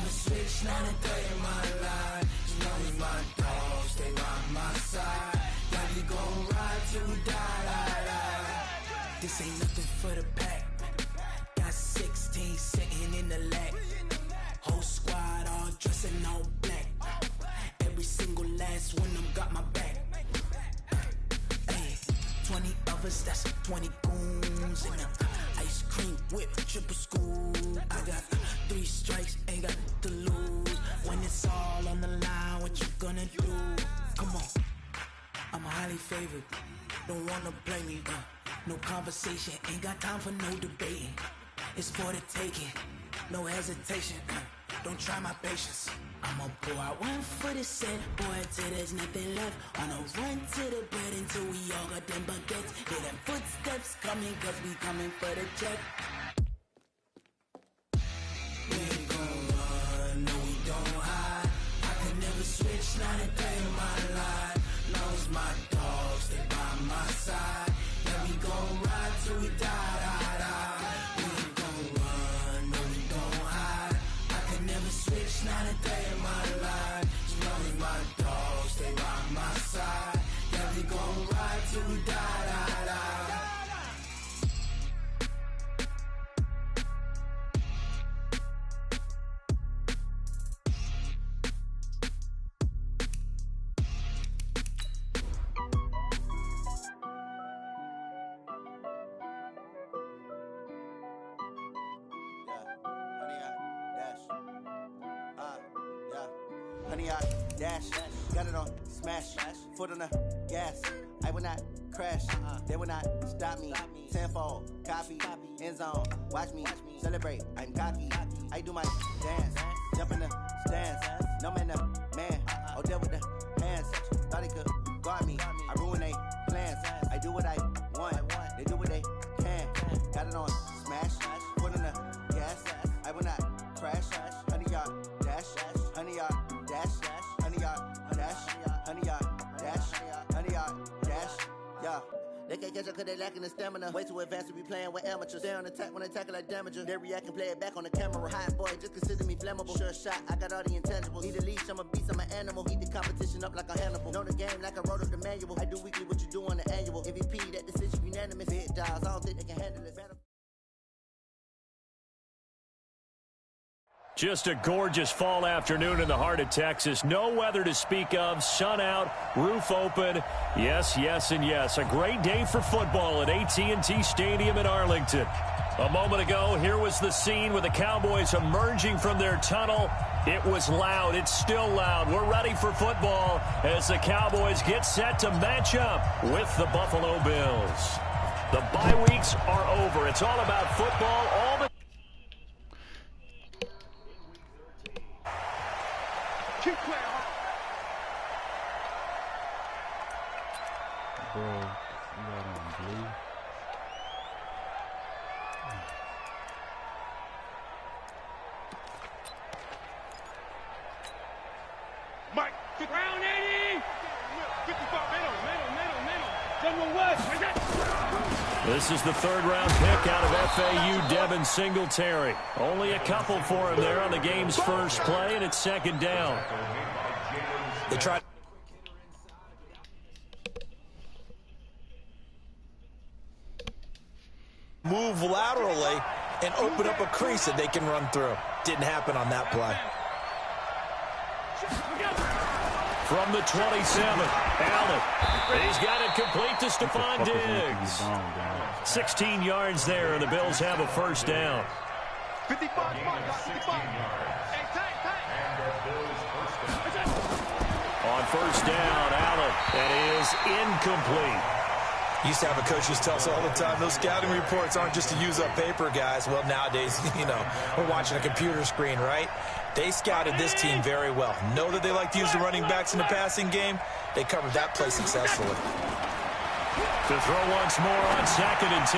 never switch, not a day in my life. You know we my dogs, they by my side. Yeah, we gon' ride till we die. This ain't nothing for the pack. Got 16 sitting in the lag. Whole squad all dressing all black. Every single last one of them got my back. Hey, 20 of us, that's 20 goons in the ice cream whip, triple scoop. I got 3 strikes, ain't got to lose. When it's all on the line, what you gonna do? Come on, I'm highly favored. Don't wanna play me, no conversation, ain't got time for no debating. It's for the taking, no hesitation. Don't try my patience. I'ma pour out one for the set, boy, till there's nothing left. On a run to the bread until we all got them baguettes. Hear them footsteps coming, cause we coming for the check. We ain't gon' run, no we don't hide. I could never switch, not a day in my life. Long as my dogs, they by my side. Yeah, we gon' ride till we die. We ain't gon' run, no we don't hide. I could never switch, not a day in my life. You know we my dogs, they by my side. Yeah, we gon' ride till we die. Honey, I dash, got it on smash, foot on the gas. I will not crash, they will not stop me. Tenfold, copy, end zone, watch me celebrate. I'm cocky, I do my dance, jump in the stands. No man, man, oh deal with the hands. Thought he could guard me, I ruin they plans. I do what I want, they do what they can. Got it on smash, foot on the gas. I will not crash, honey, y'all dash, honey, y'all dash, honey, y'all dash, honey, y'all dash, honey, y'all dash, yeah. They can't catch up cause they lacking the stamina. Way too advanced to be playing with amateurs. Stay on attack when they tackle like damager. They react and play it back on the camera. Hot boy, just consider me flammable. Sure shot, I got all the intangibles. Need a leash, I'm a beast, I'm an animal. Heat the competition up like a Hannibal. Know the game like I wrote up the manual. I do weekly what you do on the annual. MVP, that decision unanimous. Hit dials, I don't think they can handle it. Just a gorgeous fall afternoon in the heart of Texas. No weather to speak of. Sun out, roof open. Yes, yes, and yes. A great day for football at AT&T Stadium in Arlington. A moment ago, here was the scene with the Cowboys emerging from their tunnel. It was loud. It's still loud. We're ready for football as the Cowboys get set to match up with the Buffalo Bills. The bye weeks are over. It's all about football all the Bro, you got on blue. Mike, round 80! 55, middle. West. This is the third-round pick out of FAU, Devin Singletary. Only a couple for him there on the game's first play, and it's second down. They tried. Move laterally and open up a crease that they can run through. Didn't happen on that play. From the 27, Allen. He's got it complete to Stephon Diggs. 16 yards there, and the Bills have a first down. 55. On first down, Allen. That is incomplete. Used to have a coach used to tell us all the time, those scouting reports aren't just to use up paper, guys. Well, nowadays, we're watching a computer screen, right? They scouted this team very well. Know that they like to use the running backs in the passing game. They covered that play successfully. To throw once more on 2nd and 10.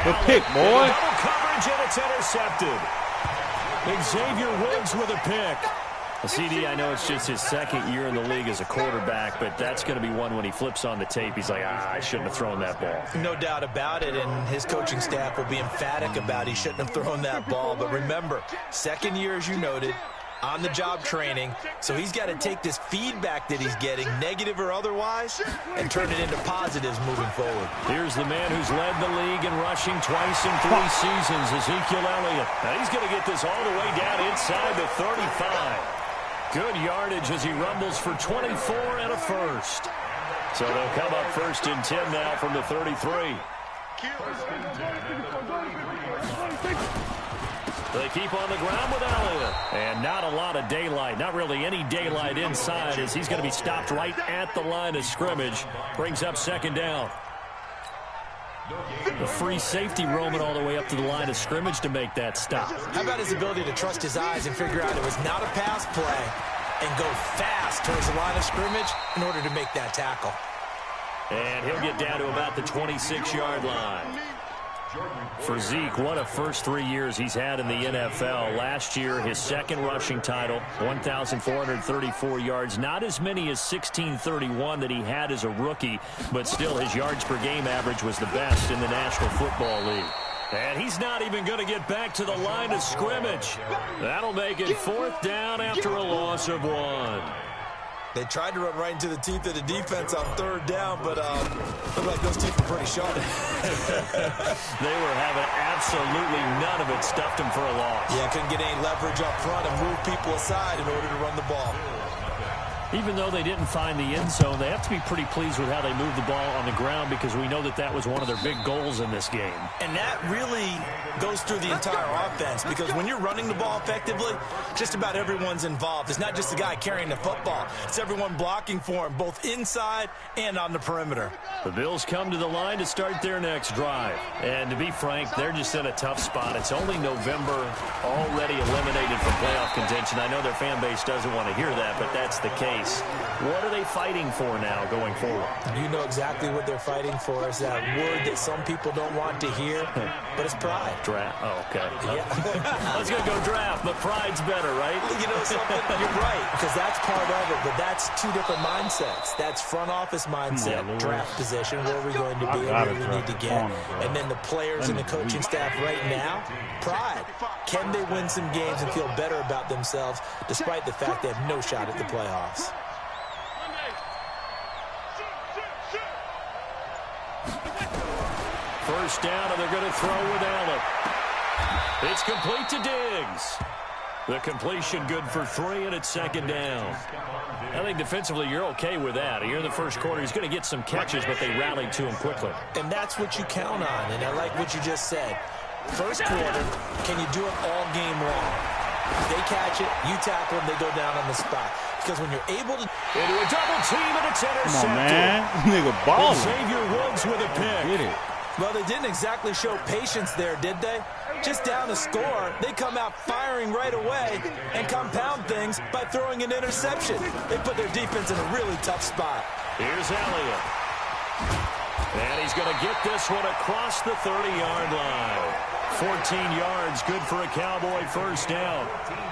The pick, boy. Double coverage, and it's intercepted. Xavier Woods with a pick. Well, CD, I know it's just his second year in the league as a quarterback, but that's going to be one when he flips on the tape. He's like, I shouldn't have thrown that ball. No doubt about it, and his coaching staff will be emphatic about he shouldn't have thrown that ball. But remember, second year, as you noted, on-the-job training, so he's got to take this feedback that he's getting, negative or otherwise, and turn it into positives moving forward. Here's the man who's led the league in rushing twice in 3 seasons, Ezekiel Elliott. Now he's going to get this all the way down inside the 35. Good yardage as he rumbles for 24 and a first. So they'll come up 1st and 10 now from the 33. They keep on the ground with Elliott. And not a lot of daylight. Not really any daylight inside as he's going to be stopped right at the line of scrimmage. Brings up 2nd down. The free safety roaming all the way up to the line of scrimmage to make that stop. How about his ability to trust his eyes and figure out it was not a pass play and go fast towards the line of scrimmage in order to make that tackle. And he'll get down to about the 26-yard line. For Zeke, what a first 3 years he's had in the NFL. Last year, his 2nd rushing title, 1,434 yards. Not as many as 1,631 that he had as a rookie, but still his yards per game average was the best in the National Football League. And he's not even going to get back to the line of scrimmage. That'll make it 4th down after a loss of 1. They tried to run right into the teeth of the defense on 3rd down, but looked like those teeth were pretty sharp. They were having absolutely none of it. Stuffed him for a loss. Yeah, couldn't get any leverage up front and move people aside in order to run the ball. Even though they didn't find the end zone, they have to be pretty pleased with how they moved the ball on the ground because we know that that was one of their big goals in this game. And that really goes through the entire offense because when you're running the ball effectively, just about everyone's involved. It's not just the guy carrying the football. It's everyone blocking for him, both inside and on the perimeter. The Bills come to the line to start their next drive. And to be frank, they're just in a tough spot. It's only November, already eliminated from playoff contention. I know their fan base doesn't want to hear that, but that's the case. What are they fighting for now going forward? You know exactly what they're fighting for. Is that word that some people don't want to hear, but it's pride. Draft. Oh, okay. Yeah. I was going to go draft, but pride's better, right? You know something? You're right, because that's part of it, but that's 2 different mindsets. That's front office mindset, draft position, where we're going to be and where we need to get. And then the players and the coaching staff right now, pride. Can they win some games and feel better about themselves despite the fact they have no shot at the playoffs? First down, and they're going to throw with Allen. It's complete to Diggs. The completion good for 3, and it's 2nd down. I think defensively you're okay with that. Here in the first quarter, he's going to get some catches, but they rallied to him quickly. And that's what you count on, and I like what you just said. First quarter, can you do it all game long? They catch it, you tackle them, they go down on the spot. Because when you're able to... Into a double team, and it's intercepted. Come on, man. Nigga balling. Xavier Woods with a pick. Get it. Well, they didn't exactly show patience there, did they? Just down a score, they come out firing right away and compound things by throwing an interception. They put their defense in a really tough spot. Here's Elliott. And he's going to get this one across the 30-yard line. 14 yards, good for a Cowboy first down.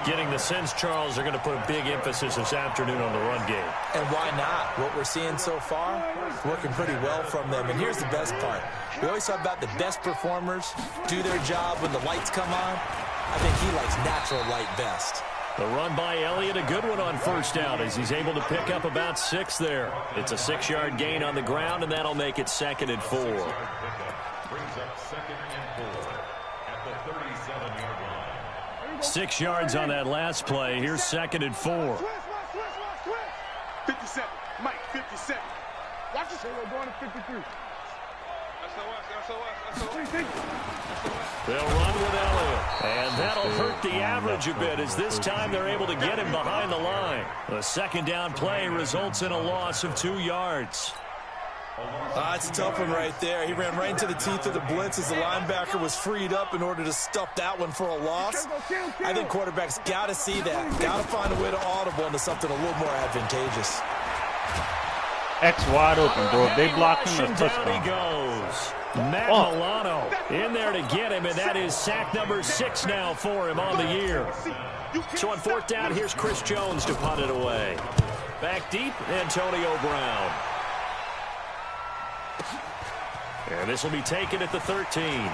Getting the sense, Charles, they're going to put a big emphasis this afternoon on the run game. And why not? What we're seeing so far, working pretty well from them. And here's the best part. We always talk about the best performers do their job when the lights come on. I think he likes natural light best. The run by Elliott, a good one on first down as he's able to pick up about 6 there. It's a 6-yard gain on the ground, and that'll make it 2nd and 4. Brings up 2nd and 4 at the 37-yard line. 6 yards on that last play. Here's 2nd and 4. 57. Mike, 57. Watch this. We're going to 53. They'll run with Elliott. And that'll hurt the average a bit as this time they're able to get him behind the line. The 2nd down play results in a loss of 2 yards. It's a tough one right there. He ran right into the teeth of the blitz as the linebacker was freed up in order to stuff that one for a loss. I think quarterbacks got to see that. Got to find a way to audible into something a little more advantageous. X wide open, bro. If they block him, that's Down touchdown. he goes. Matt Milano in there to get him, and that is sack number 6 now for him on the year. So on 4th down, here's Chris Jones to punt it away. Back deep, Antonio Brown. And this will be taken at the 13.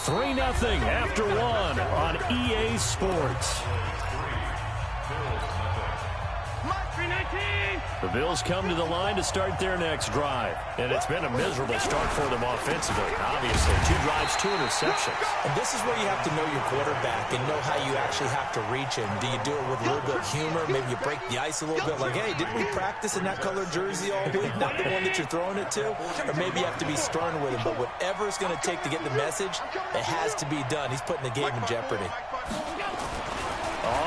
3-0 after one on EA Sports. The Bills come to the line to start their next drive. And it's been a miserable start for them offensively, obviously. 2 drives, 2 interceptions. And this is where you have to know your quarterback and know how you actually have to reach him. Do you do it with a little bit of humor? Maybe you break the ice a little bit like, hey, didn't we practice in that colored jersey all week? Not the one that you're throwing it to? Or maybe you have to be stern with him. But whatever it's going to take to get the message, it has to be done. He's putting the game in jeopardy.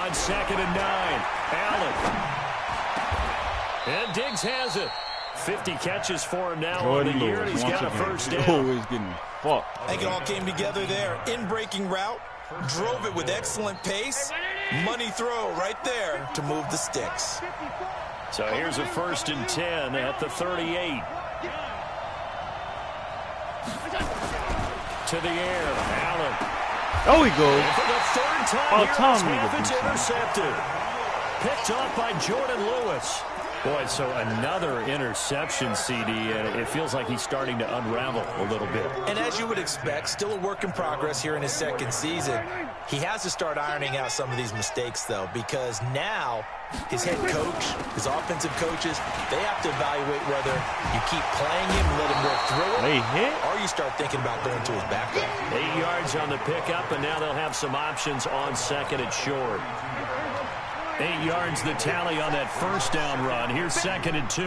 On 2nd and 9, Allen. And Diggs has it. 50 catches for him now on the year, and he's got a first down. Always getting fucked. I think it all came together there. In-breaking route, drove it with excellent pace. Money throw right there to move the sticks. So here's a 1st and 10 at the 38. To the air, Allen. Oh, he goes. And for the 3rd time here, Tom it's intercepted. Picked off by Jordan Lewis. Boy, so another interception, CD, and it feels like he's starting to unravel a little bit. And as you would expect, still a work in progress here in his 2nd season. He has to start ironing out some of these mistakes, though, because now his head coach, his offensive coaches, they have to evaluate whether you keep playing him, let him work through it, or you start thinking about going to his backup. 8 yards on the pickup, and now they'll have some options on 2nd and short. 8 yards the tally on that 1st down run. Here's 2nd and 2.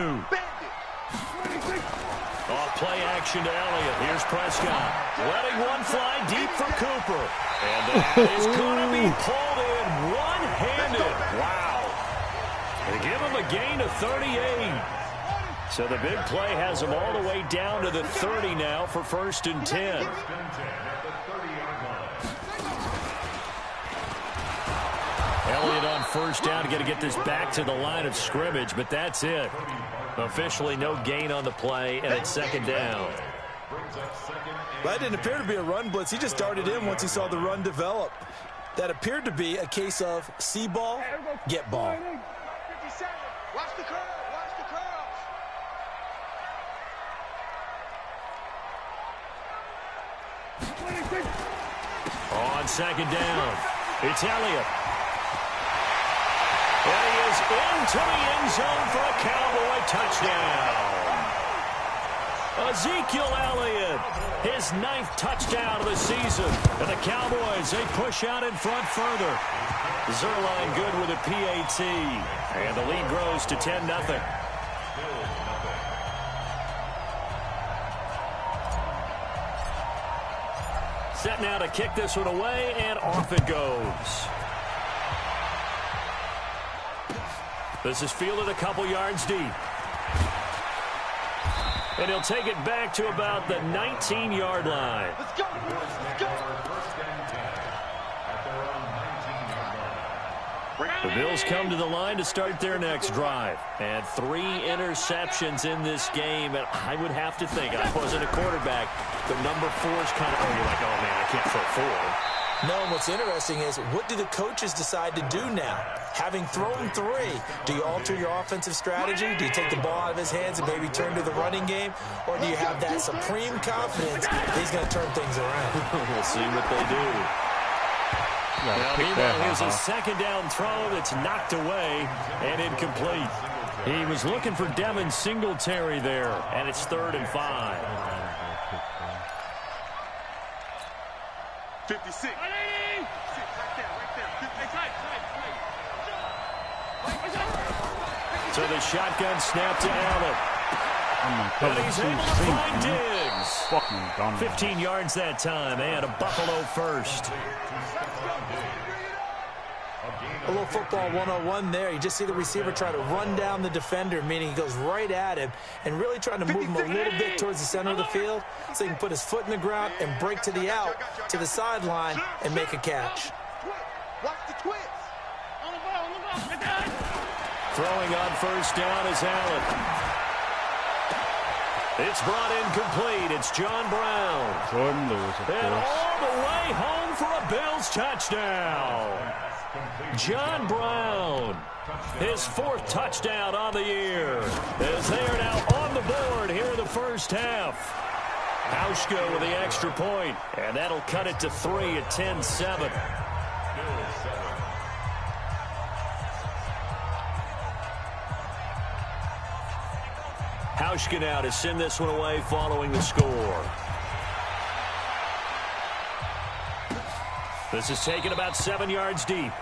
Off play action to Elliott. Here's Prescott. Letting one fly deep for Cooper. And that is going to be pulled in one-handed. Wow. They give him a gain of 38. So the big play has him all the way down to the 30 now for 1st and 10. Elliott on 1st down, going to get this back to the line of scrimmage, but that's it. Officially no gain on the play, and it's 2nd down. That didn't appear to be a run blitz. He just darted in once he saw the run develop. That appeared to be a case of see ball, get ball. 57. Watch the curl. Watch the curl. On 2nd down, it's Elliott. And he is into the end zone for a Cowboy touchdown. Ezekiel Elliott, his 9th touchdown of the season. And the Cowboys, they push out in front further. Zerline good with a PAT. And the lead grows to 10-0. Set now to kick this one away, and off it goes. This is fielded a couple yards deep. And he'll take it back to about the 19-yard line. Let's go. Let's go. The Bills come to the line to start their next drive. And 3 interceptions in this game. And I would have to think, I wasn't a quarterback, but number 4 is kind of, you're like, oh, man, I can't throw 4. No, and what's interesting is, what do the coaches decide to do now? Having thrown 3, do you alter your offensive strategy? Do you take the ball out of his hands and maybe turn to the running game? Or do you have that supreme confidence that he's going to turn things around? We'll see what they do. Now, meanwhile, here's a 2nd down throw that's knocked away and incomplete. He was looking for Devin Singletary there, and it's 3rd and 5. 56. So the shotgun snap to Allen. And he's able to find Diggs. 15 yards that time, and a Buffalo first. A little football 101 there. You just see the receiver try to run down the defender, meaning he goes right at him and really trying to move him a little bit towards the center of the field so he can put his foot in the ground and break to the out, to the sideline, and make a catch. Watch the twist. Throwing on 1st down is Allen. It's brought in complete. It's John Brown. Jordan Lewis, of And course. all the way home for a Bills touchdown. John Brown, his 4th touchdown on the year, as they are now on the board here in the first half. Hauschka with the extra point, and that'll cut it to 3 at 10-7. Hauschka now to send this one away following the score. This is taken about 7 yards deep.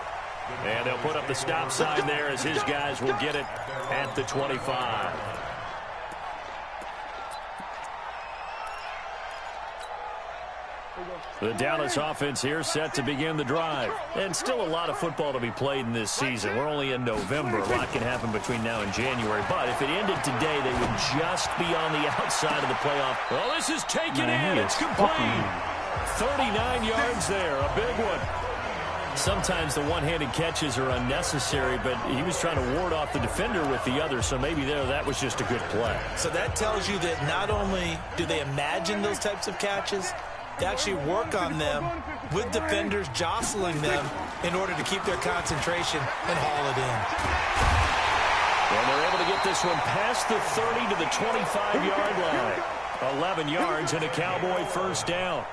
And they'll put up the stop sign there as his guys will get it at the 25. The Dallas offense here set to begin the drive. And still a lot of football to be played in this season. We're only in November. A lot can happen between now and January. But if it ended today, they would just be on the outside of the playoff. Well, this is taken in. It's complete. 39 yards there. A big one. Sometimes the one-handed catches are unnecessary, but he was trying to ward off the defender with the other, so maybe that was just a good play. So that tells you that not only do they imagine those types of catches, they actually work on them with defenders jostling them in order to keep their concentration and haul it in. And they're able to get this one past the 30 to the 25-yard line. 11 yards and a Cowboy first down.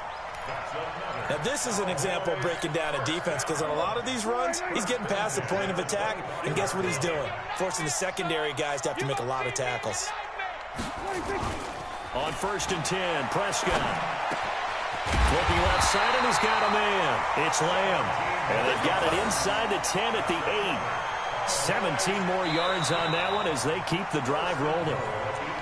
Now, this is an example of breaking down a defense, because on a lot of these runs, he's getting past the point of attack, and guess what he's doing? Forcing the secondary guys to have to make a lot of tackles. On 1st and 10, Prescott. Looking left side, and he's got a man. It's Lamb. And they've got it inside the 10 at the 8. 17 more yards on that one as they keep the drive rolling.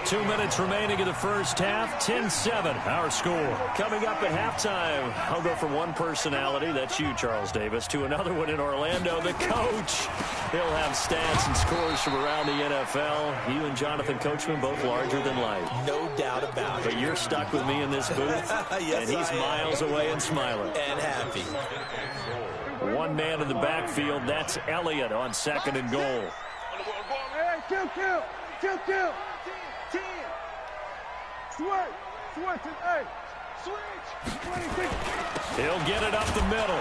2 minutes remaining in the first half. 10-7, our score. Coming up at halftime, I'll go from one personality, that's you, Charles Davis, to another one in Orlando, the coach. He'll have stats and scores from around the NFL. You and Jonathan Coachman both larger than life. No doubt about it. But you're stuck with me in this booth, yes, and he's miles away and smiling. And happy. One man in the backfield, that's Elliott on 2nd and goal. Kill. 10. Switch. He'll get it up the middle.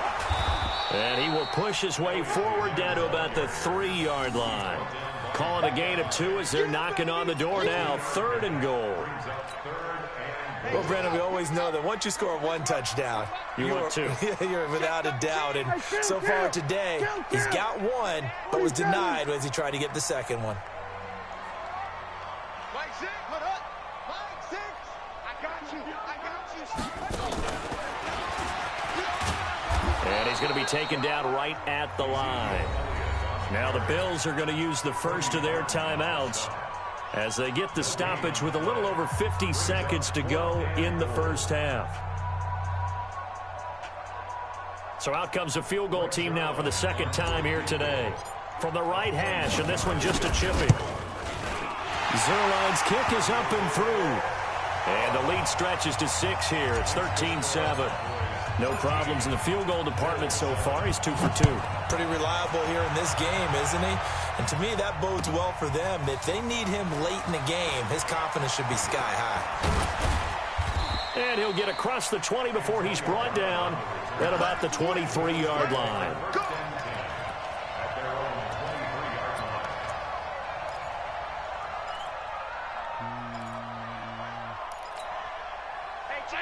And he will push his way forward down to about the 3-yard line. Call it a gain of 2 as they're knocking on the door now. 3rd and goal. Well, Brandon, we always know that once you score one touchdown, want 2. You're without a doubt. And so far today, he's got one, but was denied as he tried to get the second one. And he's going to be taken down right at the line. Now the Bills are going to use the first of their timeouts as they get the stoppage with a little over 50 seconds to go in the first half. So out comes a field goal team now for the second time here today. From the right hash, and this one just a chipping. Zerline's kick is up and through. And the lead stretches to 6 here. It's 13-7. No problems in the field goal department so far. He's 2 for 2. Pretty reliable here in this game, isn't he? And to me, that bodes well for them. If they need him late in the game, his confidence should be sky high. And he'll get across the 20 before he's brought down at about the 23-yard line.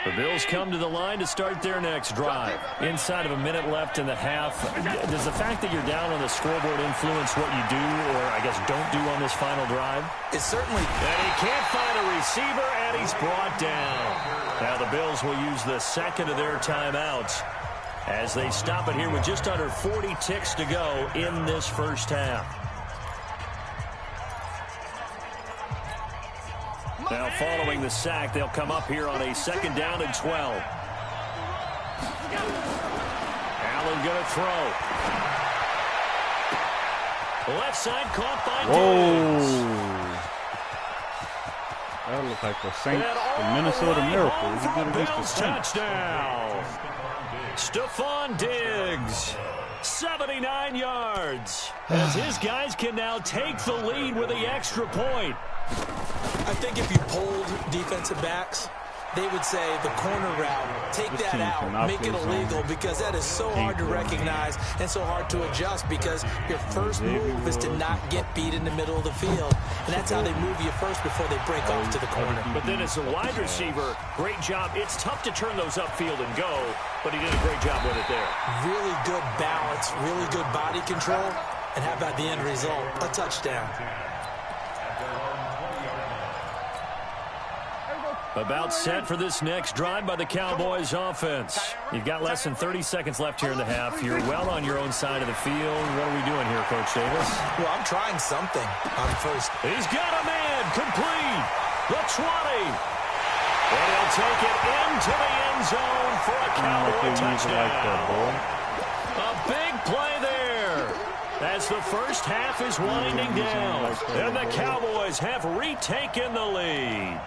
The Bills come to the line to start their next drive. Inside of a minute left in the half, does the fact that you're down on the scoreboard influence what you do, or I guess don't do on this final drive? It certainly... And he can't find a receiver, and he's brought down. Now the Bills will use the second of their timeouts as they stop it here with just under 40 ticks to go in this first half. Now, following the sack, they'll come up here on a 2nd down and 12. Allen going to throw. Left side caught by Diggs. That looked like the Saints, the Minnesota Miracle. He did against the Saints. Touchdown. Stephon Diggs. 79 yards. As his guys can now take the lead with the extra point. I think if you polled defensive backs, they would say the corner route. Take that out, make it illegal, because that is so hard to recognize and so hard to adjust, because your first move is to not get beat in the middle of the field. And that's how they move you first before they break off to the corner. But then as a wide receiver, great job. It's tough to turn those upfield and go, but he did a great job with it there. Really good balance, really good body control. And how about the end result? A touchdown. About set for this next drive by the Cowboys offense. You've got less than 30 seconds left here in the half. You're well on your own side of the field. What are we doing here, Coach Davis? Well, I'm trying something on first. He's got a man complete. The 20. And he'll take it into the end zone for a Cowboy touchdown. A big play there as the first half is winding down. And the Cowboys have retaken the lead.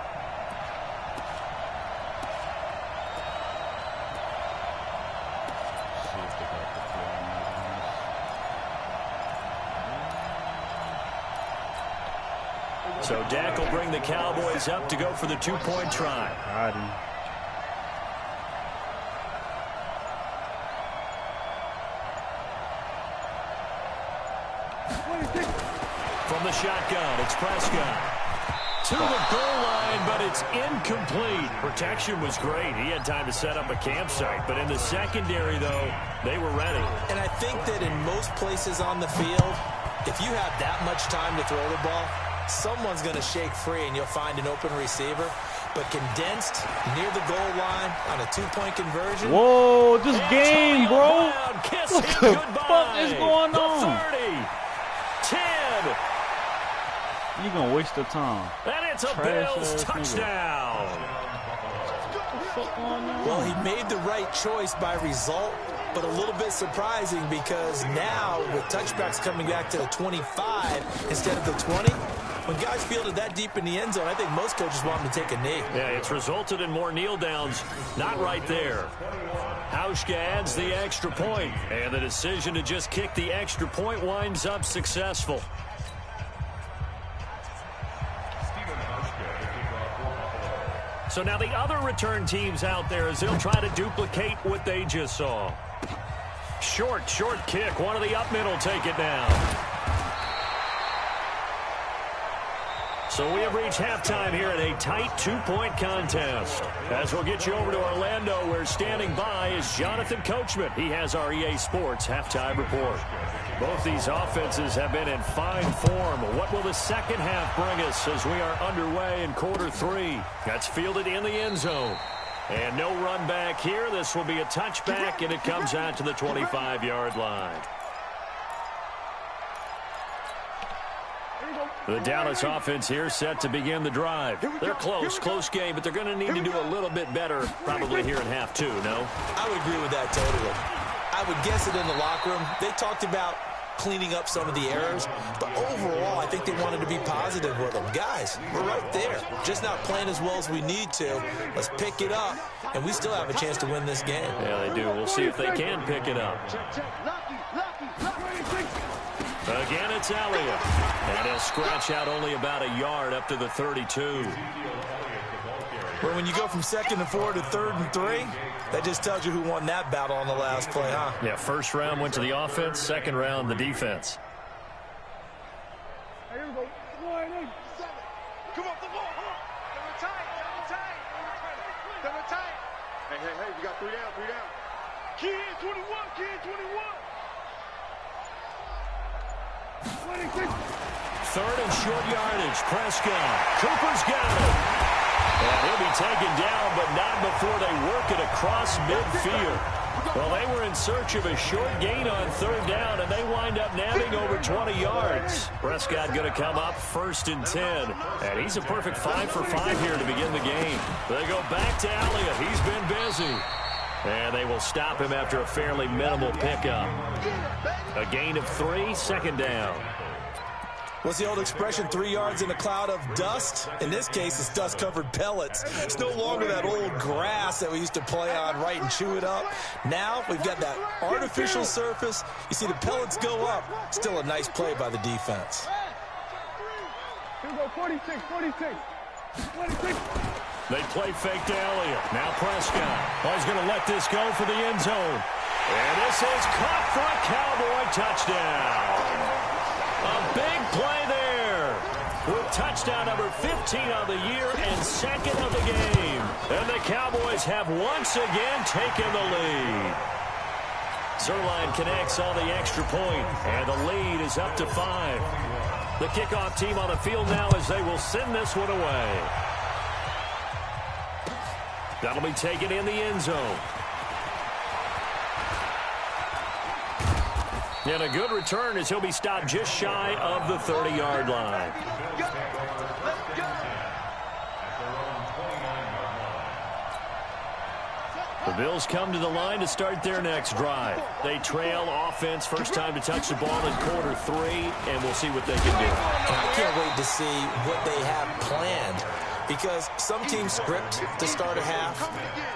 So Dak will bring the Cowboys up to go for the two-point try. From the shotgun, it's Prescott. To the goal line, but it's incomplete. Protection was great. He had time to set up a campsite. But in the secondary, though, they were ready. And I think that in most places on the field, if you have that much time to throw the ball, someone's going to shake free and you'll find an open receiver. But condensed near the goal line on a two-point conversion. Whoa, this game, bro. Kiss what him the goodbye. fuck is going on? The 30, 10. You're going to waste your time. And it's a Bills touchdown. What the fuck going on? Well, he made the right choice by result, but a little bit surprising because now with touchbacks coming back to the 25 instead of the 20, when guys fielded that deep in the end zone, I think most coaches want them to take a knee. Yeah, it's resulted in more kneel downs. Not right there. Hauschka adds the extra point, and the decision to just kick the extra point winds up successful. So now the other return teams out there as they'll try to duplicate what they just saw. Short kick. One of the up men will take it down. So we have reached halftime here in a tight two-point contest. As we'll get you over to Orlando, where standing by is Jonathan Coachman. He has our EA Sports halftime report. Both these offenses have been in fine form. What will the second half bring us as we are underway in quarter three? That's fielded in the end zone. And no run back here. This will be a touchback, and it comes out to the 25-yard line. The Dallas offense here set to begin the drive. They're close game, but they're going to need to do a little bit better probably here in half two, no? I would agree with that totally. I would guess it in the locker room. They talked about cleaning up some of the errors, but overall, I think they wanted to be positive with them. Guys, we're right there. Just not playing as well as we need to. Let's pick it up, and we still have a chance to win this game. Yeah, they do. We'll see if they can pick it up. Again, it's Elliott. And he'll scratch out only about a yard up to the 32. Well, when you go from 2nd and 4 to 3rd and 3, that just tells you who won that battle on the last play, huh? Yeah, first round went to the offense, second round the defense. Here we go. 1, 7. Come on, the ball. Double tight. Double tight. Hey, we got 3 down. Kid 21. 3rd and short yardage. Prescott. Cooper's got it. And he'll be taken down, but not before they work it across midfield. Well, they were in search of a short gain on 3rd down, and they wind up nabbing over 20 yards. Prescott going to come up 1st and 10. And he's a perfect 5 for 5 here to begin the game. They go back to Elliott. He's been busy. And they will stop him after a fairly minimal pickup. A gain of 3, 2nd down. What's the old expression, 3 yards in a cloud of dust? In this case, it's dust-covered pellets. It's no longer that old grass that we used to play on, right, and chew it up. Now we've got that artificial surface. You see the pellets go up. Still a nice play by the defense. Here we go, 46. They play fake to Elliott. Now Prescott. Oh, he's going to let this go for the end zone. And this is caught for a Cowboy touchdown. A big play there. With touchdown number 15 of the year and second of the game. And the Cowboys have once again taken the lead. Zerline connects on the extra point, and the lead is up to 5. The kickoff team on the field now as they will send this one away. That'll be taken in the end zone. And a good return as he'll be stopped just shy of the 30-yard line. The Bills come to the line to start their next drive. They trail offense, first time to touch the ball in quarter 3, and we'll see what they can do. I can't wait to see what they have planned, because some teams script to start a half.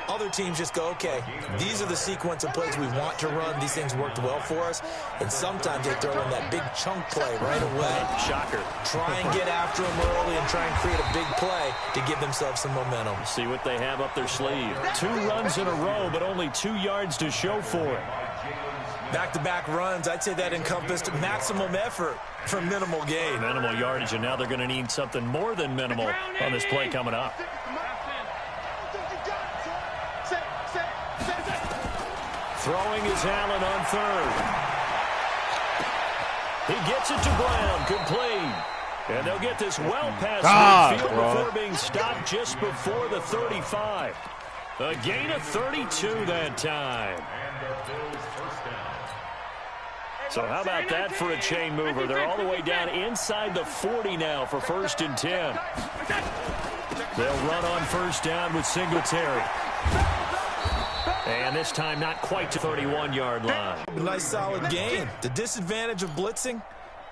Other teams just go, okay, these are the sequence of plays we want to run. These things worked well for us. And sometimes they throw in that big chunk play right away. Shocker. Try and get after them early and try and create a big play to give themselves some momentum. See what they have up their sleeve. 2 runs in a row, but only 2 yards to show for it. Back-to-back runs, I'd say that encompassed maximum effort for minimal gain. Minimal yardage, and now they're going to need something more than minimal on this play coming up. Throwing is Allen on third. He gets it to Brown, complete. And they'll get this well past midfield before being stopped just before the 35. A gain of 32 that time. So how about that for a chain mover? They're all the way down inside the 40 now for 1st and 10. They'll run on first down with Singletary. And this time not quite to 31-yard line. Nice solid gain. The disadvantage of blitzing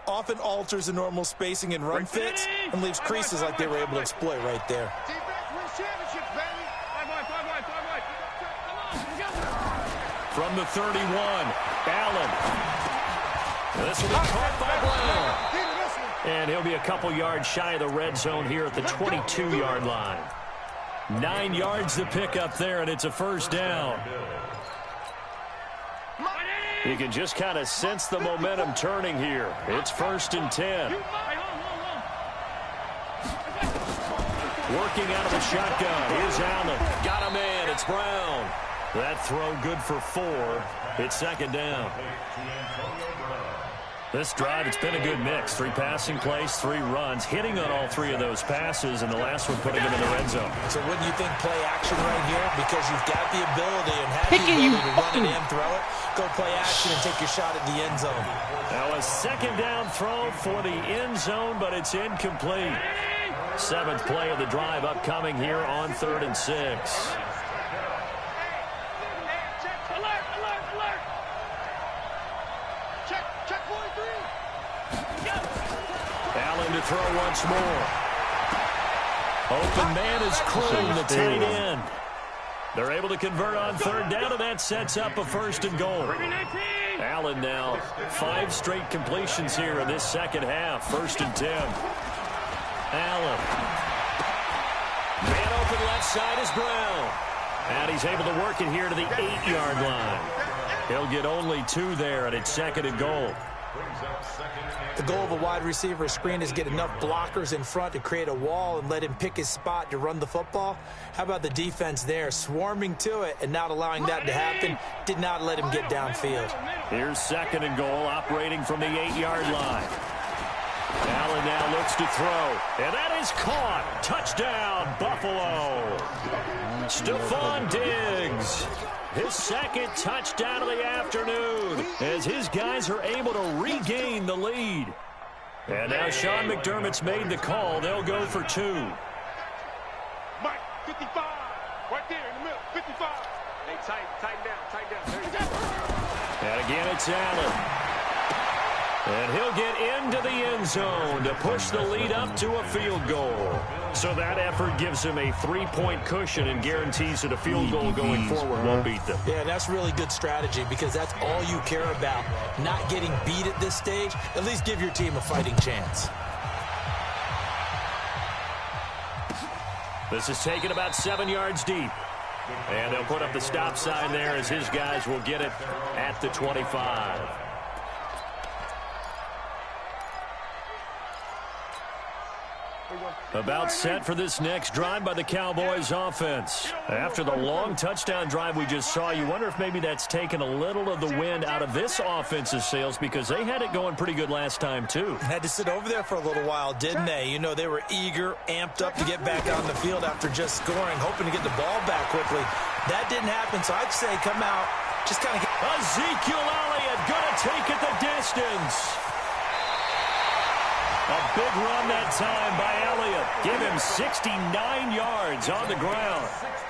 often alters the normal spacing and run fits and leaves creases like they were able to exploit right there. From the 31, Allen. This will be caught by Brown. And he'll be a couple yards shy of the red zone here at the 22-yard line. 9 yards to pick up there, and it's a first down. You can just kind of sense the momentum turning here. It's 1st and 10. Working out of the shotgun. Here's Allen. Got a man. It's Brown. That throw good for 4. It's 2nd down. This drive, it's been a good mix. 3 passing plays, 3 runs, hitting on all 3 of those passes, and the last one putting them in the red zone. So wouldn't you think play action right here? Because you've got the ability and have the ability to run it in, throw it, go play action and take your shot at the end zone. Now a 2nd down throw for the end zone, but it's incomplete. 7th play of the drive upcoming here on 3rd and 6. Allen to throw once more. Open man is Kroon, the tight end. They're able to convert on 3rd down, and that sets up a 1st and goal. Allen now 5 straight completions here in this second half. 1st and 10. Allen. Man open left side is Brown. And he's able to work it here to the 8-yard line. He'll get only 2 there, and it's 2nd and goal. The goal of a wide receiver screen is get enough blockers in front to create a wall and let him pick his spot to run the football. How about the defense there, swarming to it and not allowing that to happen? Did not let him get downfield. Here's 2nd and goal, operating from the 8-yard line. Allen now looks to throw, and that is caught. Touchdown, Buffalo. Stephon Diggs. His 2nd touchdown of the afternoon as his guys are able to regain the lead. And now Sean McDermott's made the call. They'll go for 2. Mike, 55. Right there in the middle, 55. Hey, tighten down. There you go. And again, it's Allen. And he'll get into the end zone to push the lead up to a field goal. So that effort gives him a 3-point cushion and guarantees that a field goal going forward won't beat them. Yeah, that's really good strategy because that's all you care about. Not getting beat at this stage. At least give your team a fighting chance. This is taken about 7 yards deep. And they'll put up the stop sign there as his guys will get it at the 25. About set for this next drive by the Cowboys offense. After the long touchdown drive we just saw, you wonder if maybe that's taken a little of the wind out of this offense's sails because they had it going pretty good last time too. Had to sit over there for a little while, didn't they? You know, they were eager, amped up to get back on the field after just scoring, hoping to get the ball back quickly. That didn't happen, so I'd say come out, just kind of get... Ezekiel Elliott gonna take it the distance. A big run that time by Elliott. Give him 69 yards on the ground.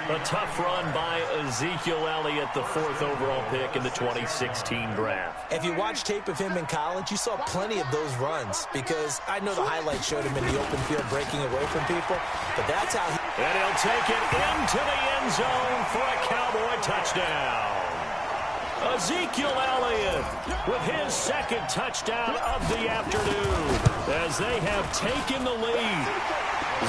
A tough run by Ezekiel Elliott, the 4th overall pick in the 2016 draft. If you watch tape of him in college, you saw plenty of those runs because I know the highlights showed him in the open field breaking away from people, but that's how he... And he'll take it into the end zone for a Cowboy touchdown. Ezekiel Elliott with his 2nd touchdown of the afternoon as they have taken the lead.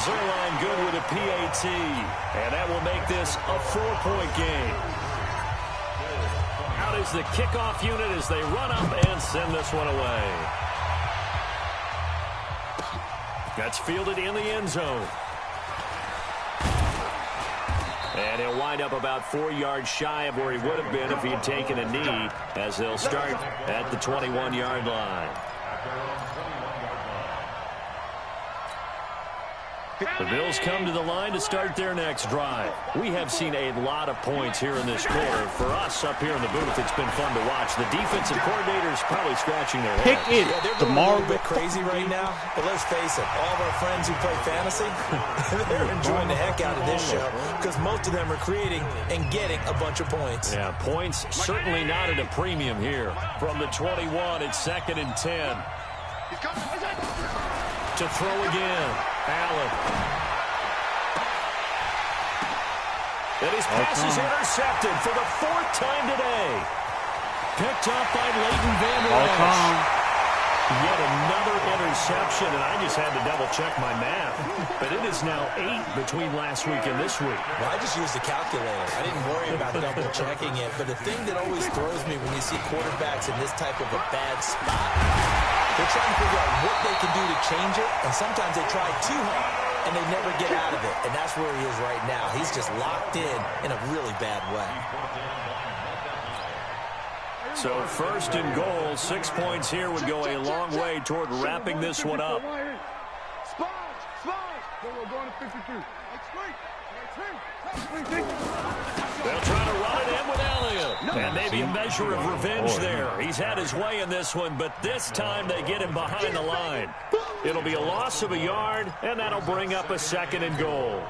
Zerline good with a PAT, and that will make this a 4-point game. Out is the kickoff unit as they run up and send this one away. That's fielded in the end zone. And he'll wind up about 4 yards shy of where he would have been if he had taken a knee, as they'll start at the 21-yard line. The Bills come to the line to start their next drive. We have seen a lot of points here in this quarter. For us up here in the booth, it's been fun to watch. The defensive coordinator's probably scratching their heads. Pick it. Yeah, they're going a little bit crazy right now. But let's face it, all of our friends who play fantasy, they're enjoying the heck out of this show because most of them are creating and getting a bunch of points. Yeah, points certainly not at a premium here. From the 21, it's 2nd and 10. To throw again, Allen. And his pass is intercepted for the 4th time today. Picked up by Leighton Vander Esch. Yet another interception, and I just had to double-check my math. But it is now 8 between last week and this week. Well, I just used a calculator. I didn't worry about double-checking it. But the thing that always throws me when you see quarterbacks in this type of a bad spot, they're trying to figure out what they can do to change it, and sometimes they try too hard, and they never get out of it. And that's where he is right now. He's just locked in a really bad way. So 1st and goal, 6 points here would go a long way toward wrapping this one up. They'll try to run it in with Elliott. And maybe a measure of revenge there. He's had his way in this one, but this time they get him behind the line. It'll be a loss of a yard, and that'll bring up a 2nd and goal.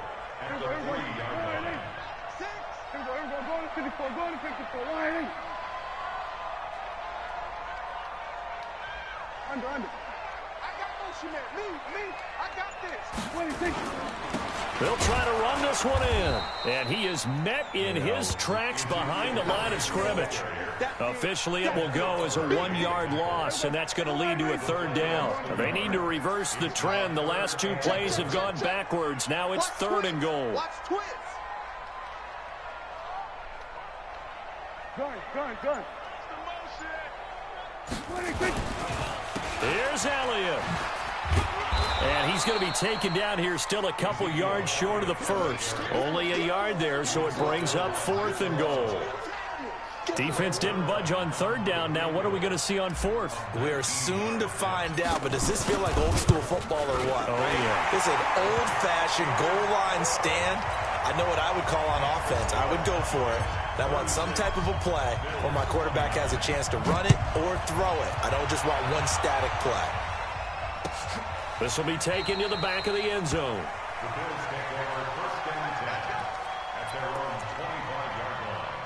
Under. I got motion man. I got this. They'll try to run this one in. And he is met in his tracks behind the line of scrimmage. Officially, it will go as a 1-yard loss, and that's going to lead to a 3rd down. They need to reverse the trend. The last 2 plays have gone backwards. Now it's 3rd and goal. Watch twist. Gun. Here's Elliott. And he's going to be taken down here still a couple yards short of the 1st. Only a yard there, so it brings up 4th and goal. Defense didn't budge on 3rd down. Now what are we going to see on 4th? We're soon to find out, but does this feel like old school football or what? Oh, yeah. This is an old-fashioned goal line stand. I know what I would call on offense. I would go for it. I want some type of a play where my quarterback has a chance to run it or throw it. I don't just want one static play. This will be taken to the back of the end zone. The Bills take over 1st and 10 at their own 25-yard line.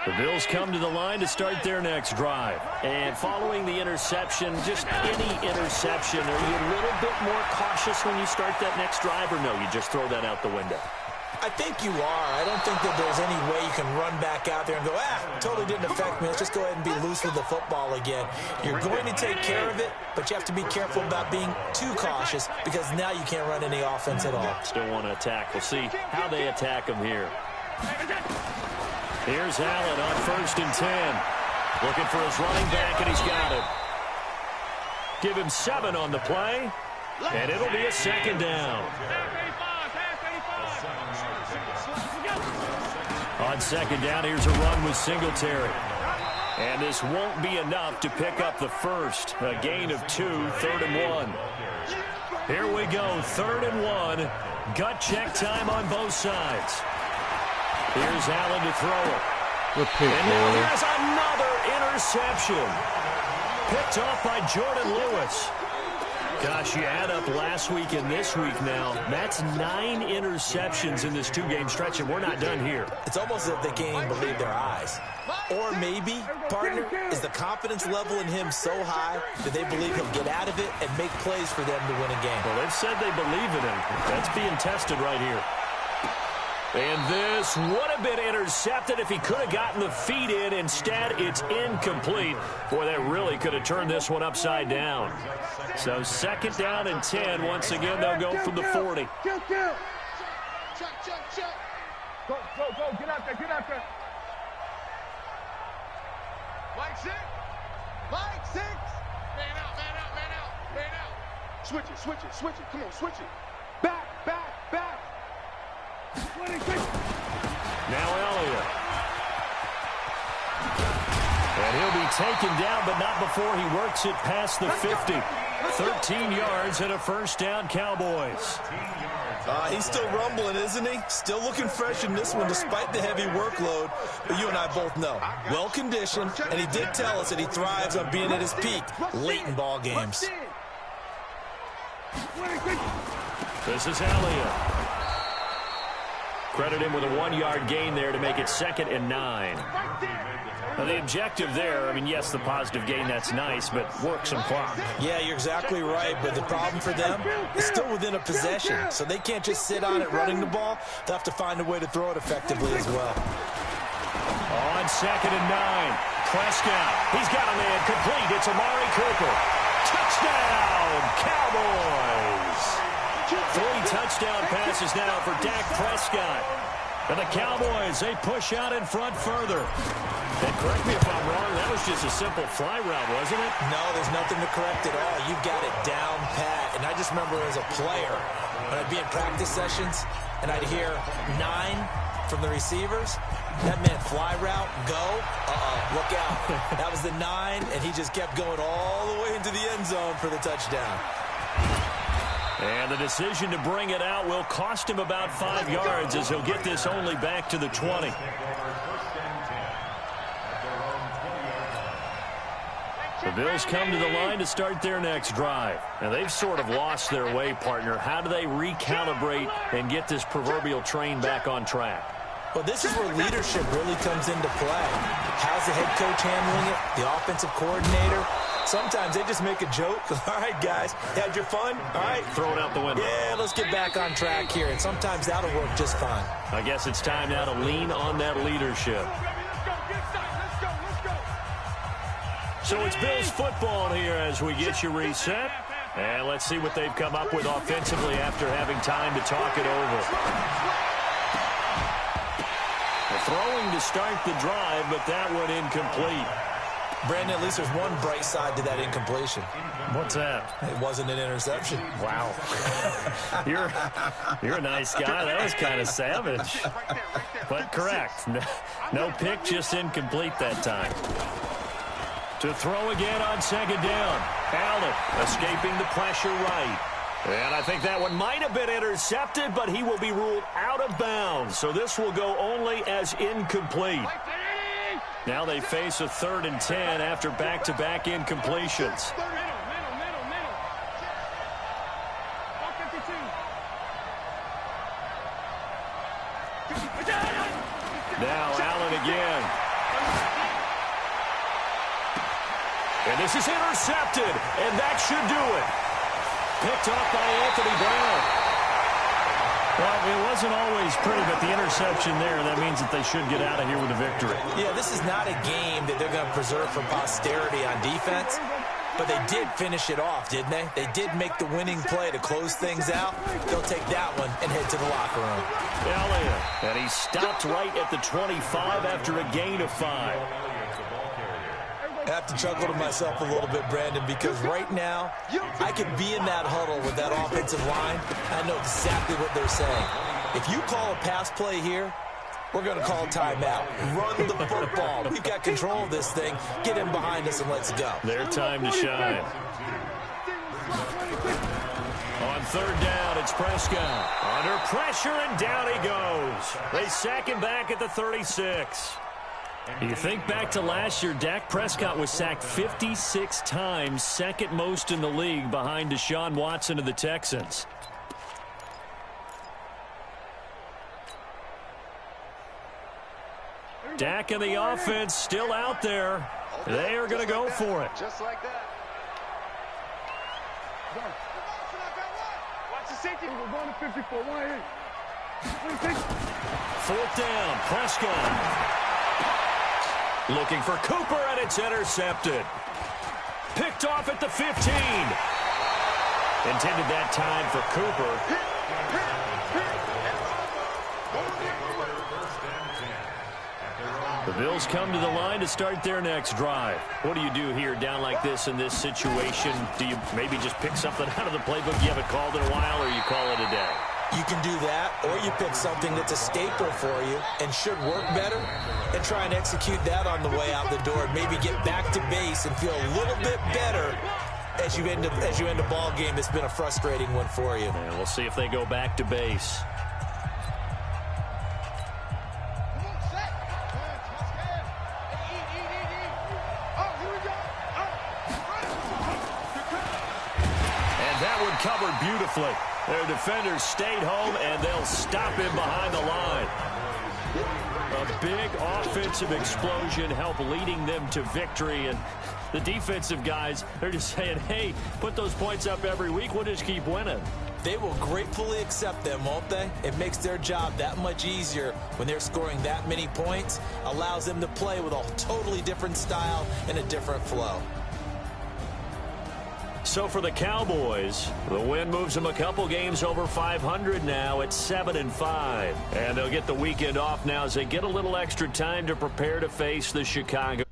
The Bills come to the line to start their next drive. And following the interception, just any interception, are you a little bit more cautious when you start that next drive, or no, you just throw that out the window? I think you are. I don't think that there's any way you can run back out there and go, totally didn't affect me. Let's just go ahead and be loose with the football again. You're going to take care of it, but you have to be careful about being too cautious because now you can't run any offense at all. Still want to attack. We'll see how they attack him here. Here's Allen on 1st and 10. Looking for his running back, and he's got it. Give him 7 on the play, and it'll be a 2nd down. On 2nd down, here's a run with Singletary. And this won't be enough to pick up the first. A gain of 2, 3rd and 1. Here we go, 3rd and 1. Gut check time on both sides. Here's Allen to throw it. Good pick, and now boy. here's another interception. Picked off by Jordan Lewis. Gosh, you add up last week and this week now. That's 9 interceptions in this 2-game stretch, and we're not done here. It's almost as if they can't even believe their eyes. Or maybe, partner, is the confidence level in him so high that they believe he'll get out of it and make plays for them to win a game. Well, they've said they believe in him. That's being tested right here. And this would have been intercepted if he could have gotten the feet in. Instead, it's incomplete. Boy, that really could have turned this one upside down. So 2nd down and 10. Once again, they'll go from the 40. Check. Go. Get out there. Mike 6. Man out. Switch it. Come on, switch it. Back. Now Elliott. And he'll be taken down, but not before he works it past the 50. 13 yards and a 1st down, Cowboys. He's still rumbling, isn't he? Still looking fresh in this one despite the heavy workload. But you and I both know, well-conditioned, and he did tell us that he thrives on being at his peak late in ball games. This is Elliott. Credit him with a 1-yard gain there to make it 2nd and 9. Now, the objective there, I mean, yes, the positive gain, that's nice, but work some clock. Yeah, you're exactly right, but the problem for them is still within a possession, so they can't just sit on it running the ball. They'll have to find a way to throw it effectively as well. On 2nd and 9, Prescott. He's got a man complete. It's Amari Cooper. Touchdown, Cowboys! 3 touchdown passes now for Dak Prescott. And the Cowboys, they push out in front further. And correct me if I'm wrong, that was just a simple fly route, wasn't it? No, there's nothing to correct at all. You've got it down pat. And I just remember as a player, when I'd be in practice sessions, and I'd hear 9 from the receivers, that meant fly route, go, look out. That was the 9, and he just kept going all the way into the end zone for the touchdown. And the decision to bring it out will cost him about 5 yards as he'll get this only back to the 20. The Bills come to the line to start their next drive. And they've sort of lost their way, partner. How do they recalibrate and get this proverbial train back on track? Well, this is where leadership really comes into play. How's the head coach handling it? The offensive coordinator? Sometimes they just make a joke. All right, guys, had your fun? All right. Throw it out the window. Yeah, let's get back on track here. And sometimes that'll work just fine. I guess it's time now to lean on that leadership. So it's Bills football here as we get you reset. And let's see what they've come up with offensively after having time to talk it over. Throwing to start the drive, but that one incomplete. Brandon, at least there's one bright side to that incompletion. What's that? It wasn't an interception. Wow. You're a nice guy. That was kind of savage. But correct. No pick, just incomplete that time. To throw again on 2nd down. Allen escaping the pressure right. And I think that one might have been intercepted, but he will be ruled out of bounds. So this will go only as incomplete. Now they face a 3rd and 10 after back-to-back incompletions. Now Allen again. And this is intercepted, and that should do it. Picked off by Anthony Brown. Well, it wasn't always pretty, but the interception there, that means that they should get out of here with a victory. Yeah, this is not a game that they're going to preserve for posterity on defense, but they did finish it off, didn't they? They did make the winning play to close things out. They'll take that one and head to the locker room. Elliott, and he stopped right at the 25 after a gain of 5. I have to chuckle to myself a little bit, Brandon, because right now I could be in that huddle with that offensive line. I know exactly what they're saying. If you call a pass play here, we're going to call timeout. Run the football. We've got control of this thing. Get in behind us and let's go. Their time to shine. On third down, it's Prescott. Under pressure, and down he goes. They sack him back at the 36. You think back to last year, Dak Prescott was sacked 56 times, second most in the league behind Deshaun Watson of the Texans. Dak and the offense still out there. They are going to go for it. Just like that. Watch the safety. We're going to 54. 1-8. Fourth down, Prescott. Looking for Cooper, and it's intercepted. Picked off at the 15. Intended that time for Cooper. The Bills come to the line to start their next drive. What do you do here down like this in this situation? Do you maybe just pick something out of the playbook you haven't called in a while, or you call it a day? You can do that, or you pick something that's a staple for you and should work better and try and execute that on the way out the door and maybe get back to base and feel a little bit better as you end a ball game that's been a frustrating one for you. And we'll see if they go back to base. And that one covered beautifully. Their defenders stayed home, and they'll stop him behind the line. A big offensive explosion helped leading them to victory, and the defensive guys, they're just saying, hey, put those points up every week, we'll just keep winning. They will gratefully accept them, won't they? It makes their job that much easier when they're scoring that many points, allows them to play with a totally different style and a different flow. So for the Cowboys, the win moves them a couple games over 500 now at 7-5. And they'll get the weekend off now as they get a little extra time to prepare to face the Chicago